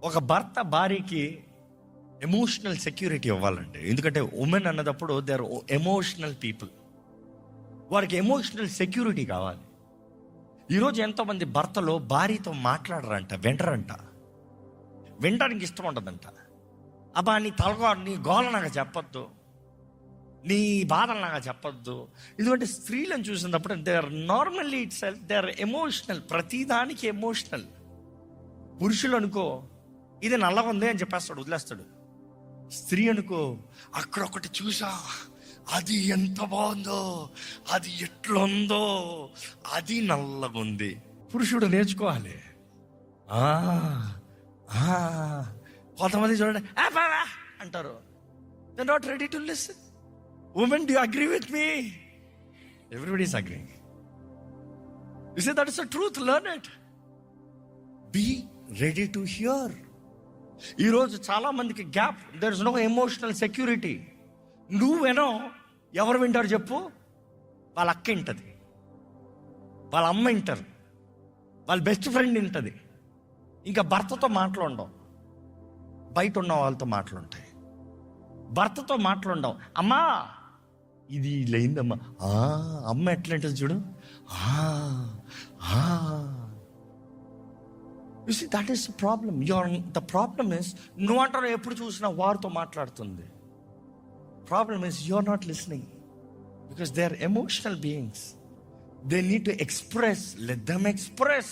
ఒక భర్త భార్యకి ఎమోషనల్ సెక్యూరిటీ ఇవ్వాలండి. ఎందుకంటే ఉమెన్ అన్నదప్పుడు దే ఆర్ ఎమోషనల్ పీపుల్. వారికి ఎమోషనల్ సెక్యూరిటీ కావాలి. ఈరోజు ఎంతోమంది భర్తలు భార్యతో మాట్లాడరంట, వినడానికి ఇష్టం ఉండదంట. అబ్బా నీ నీ గోల నాకు చెప్పొద్దు, నీ బాధలు నాకు చెప్పొద్దు. ఎందుకంటే స్త్రీలను చూసినప్పుడు they are normally itself they are emotional, ప్రతిదానికి ఎమోషనల్. పురుషులు అనుకో ఇది నల్లగా ఉంది అని చెప్పేస్తాడు, వదిలేస్తాడు. స్త్రీ అనుకో అక్కడ ఒకటి చూసా, అది ఎంత బాగుందో, అది ఎట్లుందో, అది నల్లగా ఉంది. పురుషుడు నేర్చుకోవాలి. కొంతమంది చూడండి అంటారు, they not ready to listen. Women, do you agree with me? Everybody is agreeing. You say that is the truth, learn it. Be ready to hear. ఈరోజు చాలా మందికి gap, there is no emotional security. నువ్వేనో ఎవరు వింటారు చెప్పు? వాళ్ళ అక్క వింటది, వాళ్ళ అమ్మ వింటారు, వాళ్ళ బెస్ట్ ఫ్రెండ్ వింటది. ఇంకా భర్తతో మాట్లాడడం, బయట ఉన్న వాళ్ళతో మాట్లాడుంటాయి. భర్తతో మాట్లాడడం, అమ్మా ఇది లేదమ్మా, అమ్మ ఎట్లా ఉంటుంది చూడు. You see, that is the problem. The problem is, నువ్వు అంటారు ఎప్పుడు చూసినా వారితో మాట్లాడుతుంది. Problem is you're not listening, because they are emotional beings. They need to express. Let them express.